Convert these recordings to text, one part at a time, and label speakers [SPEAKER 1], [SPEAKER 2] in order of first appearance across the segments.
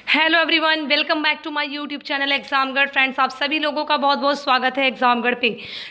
[SPEAKER 1] Hello everyone, welcome back to my YouTube channel Examgarh. Friends, आप सभी लोगों का बहुत बहुत स्वागत है एग्जामगढ़ पे।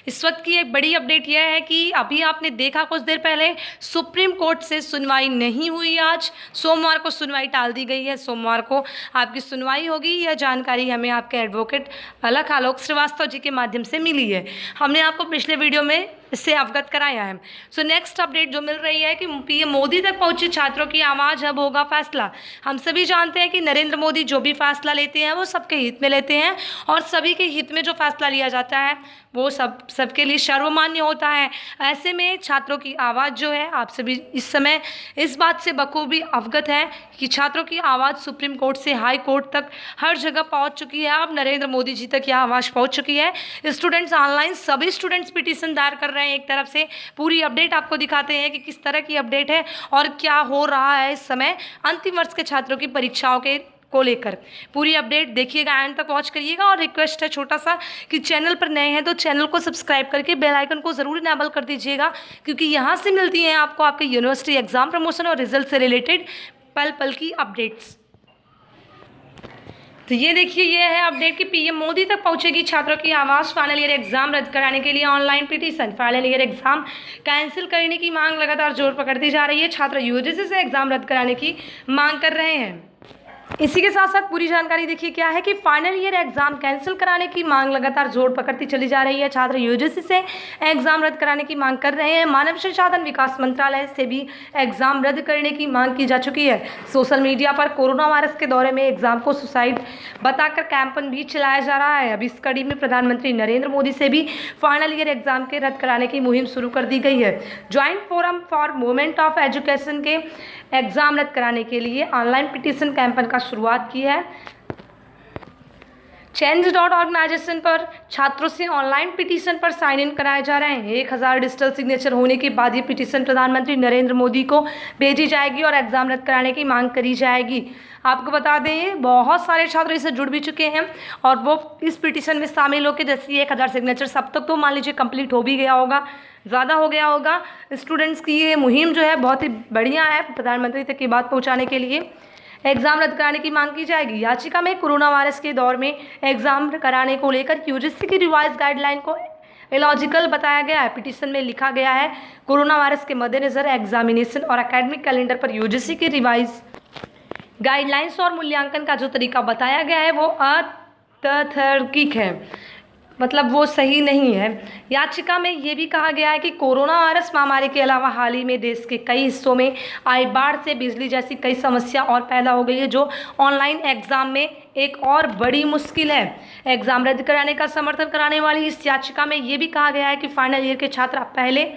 [SPEAKER 1] इस वक्त की एक बड़ी अपडेट यह है कि अभी आपने देखा कुछ देर पहले सुप्रीम कोर्ट से सुनवाई नहीं हुई। आज सोमवार को सुनवाई टाल दी गई है। सोमवार को आपकी सुनवाई होगी। यह जानकारी हमें आपके एडवोकेट अलख आलोक श्रीवास्तव जी के माध्यम से मिली है। हमने आपको पिछले वीडियो में इससे अवगत कराया है। सो नेक्स्ट अपडेट जो मिल रही है कि पीएम मोदी तक पहुंचे छात्रों की आवाज़, अब होगा फैसला। हम सभी जानते हैं कि नरेंद्र मोदी जो भी फैसला लेते हैं वो सबके हित में लेते हैं, और सभी के हित में जो फैसला लिया जाता है वो सबके लिए सर्वमान्य होता है। ऐसे में छात्रों की आवाज़ जो है, आप सभी इस समय इस बात से बखूबी अवगत हैं कि छात्रों की आवाज़ सुप्रीम कोर्ट से हाई कोर्ट तक हर जगह पहुंच चुकी है। अब नरेंद्र मोदी जी तक यह आवाज़ पहुंच चुकी है। स्टूडेंट्स ऑनलाइन, सभी स्टूडेंट्स पिटीशन दायर कर रहे हैं। एक तरफ से पूरी अपडेट आपको दिखाते हैं कि किस तरह की अपडेट है और क्या हो रहा है इस समय अंतिम वर्ष के छात्रों की परीक्षाओं के को लेकर। पूरी अपडेट देखिएगा, एंड तक वॉच करिएगा। और रिक्वेस्ट है छोटा सा कि चैनल पर नए हैं तो चैनल को सब्सक्राइब करके बेल आइकन को ज़रूर इनेबल कर दीजिएगा, क्योंकि यहाँ से मिलती हैं आपको आपके यूनिवर्सिटी एग्जाम प्रमोशन और रिजल्ट से रिलेटेड पल पल की अपडेट्स। तो ये देखिए, ये है अपडेट कि पीएम मोदी तक पहुंचेगी छात्रों की आवाज़। फाइनल ईयर एग्जाम रद्द कराने के लिए online petition. Final year exam cancel करने की मांग लगातार जोर पकड़ती जा रही है। छात्र यूजीसी से एग्जाम रद्द कराने की मांग कर रहे हैं। इसी के साथ साथ पूरी जानकारी देखिए क्या है कि फाइनल ईयर एग्जाम कैंसिल कराने की मांग लगातार जोर पकड़ती चली जा रही है। छात्र यूजीसी से एग्जाम रद्द कराने की मांग कर रहे हैं। मानव संसाधन विकास मंत्रालय से भी एग्जाम रद्द करने की मांग की जा चुकी है। सोशल मीडिया पर कोरोना वायरस के दौरे में एग्जाम को सुसाइड बताकर कैंपेन भी चलाया जा रहा है। अब इस कड़ी में प्रधानमंत्री नरेंद्र मोदी से भी फाइनल ईयर एग्जाम के रद्द कराने की मुहिम शुरू कर दी गई है। Joint forum for movement of education के एग्जाम रद्द कराने के लिए ऑनलाइन पिटीशन कैंपेन का शुरुआत की है। Change.org पर छात्रों से ऑनलाइन पिटीशन पर साइन इन कराए जा रहे हैं। 1000 डिजिटल सिग्नेचर होने के बाद ये पिटीशन प्रधानमंत्री नरेंद्र मोदी को भेजी जाएगी और एग्जाम रद्द कराने की मांग करी जाएगी। आपको बता दें, बहुत सारे छात्र इससे जुड़ भी चुके हैं और वो इस पिटीशन में शामिल होकर, जैसे 1000 सिग्नेचर सब तक तो मान लीजिए कंप्लीट हो भी गया होगा, ज़्यादा हो गया होगा। स्टूडेंट्स की ये मुहिम जो है बहुत ही बढ़िया है। प्रधानमंत्री तक ये बात पहुँचाने के लिए एग्जाम रद्द कराने की मांग की जाएगी। याचिका में कोरोना वायरस के दौर में एग्जाम कराने को लेकर यूजीसी की रिवाइज गाइडलाइन को इलॉजिकल बताया गया है। पिटीशन में लिखा गया है, कोरोना वायरस के मद्देनजर एग्जामिनेशन और एकेडमिक कैलेंडर पर यूजीसी की रिवाइज गाइडलाइंस और मूल्यांकन का जो तरीका बताया गया है वो अतार्किक है, मतलब वो सही नहीं है। याचिका में ये भी कहा गया है कि कोरोना वायरस महामारी के अलावा हाल ही में देश के कई हिस्सों में आई बाढ़ से बिजली जैसी कई समस्या और पैदा हो गई है, जो ऑनलाइन एग्जाम में एक और बड़ी मुश्किल है। एग्जाम रद्द कराने का समर्थन कराने वाली इस याचिका में ये भी कहा गया है कि फाइनल ईयर के छात्र पहले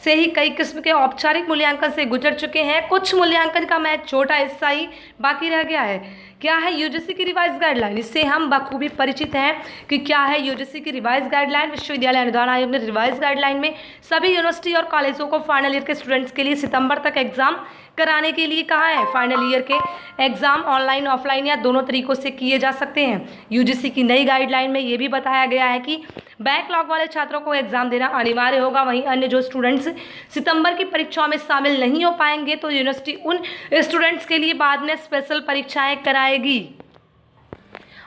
[SPEAKER 1] से ही कई किस्म के औपचारिक मूल्यांकन से गुजर चुके हैं। कुछ मूल्यांकन का मैच छोटा हिस्सा ही बाकी रह गया है। क्या है यूजीसी की रिवाइज गाइडलाइन? इससे हम बखूबी परिचित हैं कि क्या है यूजीसी की रिवाइज गाइडलाइन। विश्वविद्यालय अनुदान आयोग ने रिवाइज गाइडलाइन में सभी यूनिवर्सिटी और कॉलेजों को फाइनल ईयर के स्टूडेंट्स के लिए सितंबर तक एग्जाम कराने के लिए कहा है। फाइनल ईयर के एग्जाम ऑनलाइन, ऑफलाइन या दोनों तरीकों से किए जा सकते हैं। यूजीसी की नई गाइडलाइन में ये भी बताया गया है कि बैकलॉग वाले छात्रों को एग्जाम देना अनिवार्य होगा। वहीं अन्य जो स्टूडेंट्स सितंबर की परीक्षाओं में शामिल नहीं हो पाएंगे तो यूनिवर्सिटी उन स्टूडेंट्स के लिए बाद में स्पेशल परीक्षाएं कराएगी।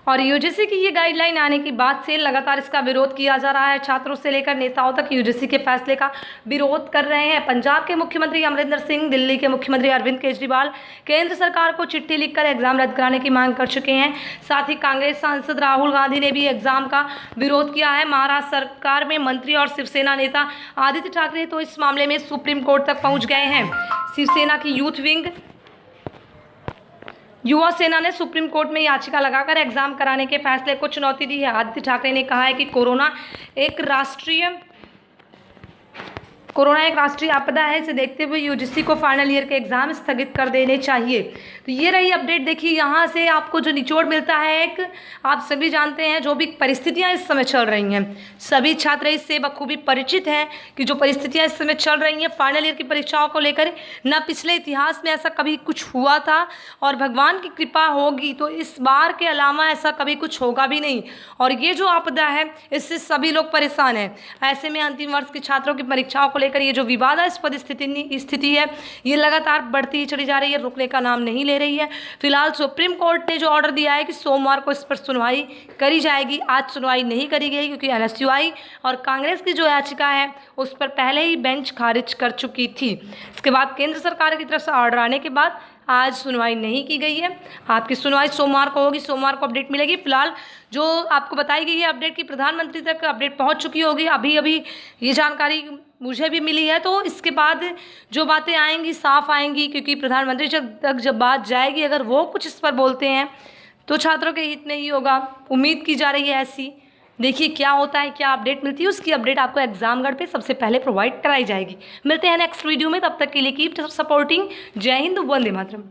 [SPEAKER 1] और यूजीसी की ये गाइडलाइन आने की बाद से लगातार इसका विरोध किया जा रहा है। छात्रों से लेकर नेताओं तक यूजीसी के फैसले का विरोध कर रहे हैं। पंजाब के मुख्यमंत्री अमरिंदर सिंह, दिल्ली के मुख्यमंत्री अरविंद केजरीवाल केंद्र सरकार को चिट्ठी लिखकर एग्जाम रद्द कराने की मांग कर चुके हैं। साथ ही कांग्रेस सांसद राहुल गांधी ने भी एग्जाम का विरोध किया है। महाराष्ट्र सरकार में मंत्री और शिवसेना नेता आदित्य ठाकरे तो इस मामले में सुप्रीम कोर्ट तक पहुँच गए हैं। शिवसेना की यूथ विंग युवा सेना ने सुप्रीम कोर्ट में याचिका लगाकर एग्जाम कराने के फैसले को चुनौती दी है। आदित्य ठाकरे ने कहा है कि कोरोना एक राष्ट्रीय आपदा है। इसे देखते हुए यूजीसी को फाइनल ईयर के एग्जाम स्थगित कर देने चाहिए। तो ये रही अपडेट। देखिए, यहाँ से आपको जो निचोड़ मिलता है, एक आप सभी जानते हैं जो भी परिस्थितियाँ इस समय चल रही हैं, सभी छात्र इससे बखूबी परिचित हैं कि जो परिस्थितियाँ इस समय चल रही हैं फाइनल ईयर की परीक्षाओं को लेकर, न पिछले इतिहास में ऐसा कभी कुछ हुआ था और भगवान की कृपा होगी तो इस बार के अलावा ऐसा कभी कुछ होगा भी नहीं। और ये जो आपदा है इससे सभी लोग परेशान हैं। ऐसे में अंतिम वर्ष के छात्रों की परीक्षाओं को लेकर ये जो विवादास्पद स्थिति है ये लगातार बढ़ती ही चली जा रही है, रुकने का नाम नहीं ले रही है। फिलहाल सुप्रीम कोर्ट ने जो ऑर्डर दिया है कि सोमवार को इस पर सुनवाई करी जाएगी, आज सुनवाई नहीं करी गई क्योंकि एनएसयूआई और कांग्रेस की जो याचिका है उस पर पहले ही बेंच खारिज कर चुकी थी। इसके बाद केंद्र सरकार की तरफ से ऑर्डर आने के बाद आज सुनवाई नहीं की गई है। आपकी सुनवाई सोमवार को होगी, सोमवार को अपडेट मिलेगी। फिलहाल जो आपको बताई गई है अपडेट की प्रधानमंत्री तक अपडेट पहुंच चुकी होगी, अभी अभी ये जानकारी मुझे भी मिली है। तो इसके बाद जो बातें आएंगी साफ आएंगी, क्योंकि प्रधानमंत्री तक जब बात जाएगी अगर वो कुछ इस पर बोलते हैं तो छात्रों के हित में ही होगा, उम्मीद की जा रही है ऐसी। देखिए क्या होता है, क्या अपडेट मिलती है, उसकी अपडेट आपको एग्जामगढ़ पे सबसे पहले प्रोवाइड कराई जाएगी। मिलते हैं नेक्स्ट वीडियो में, तब तक के लिए कीप सपोर्टिंग। जय हिंद, वंदे मातरम।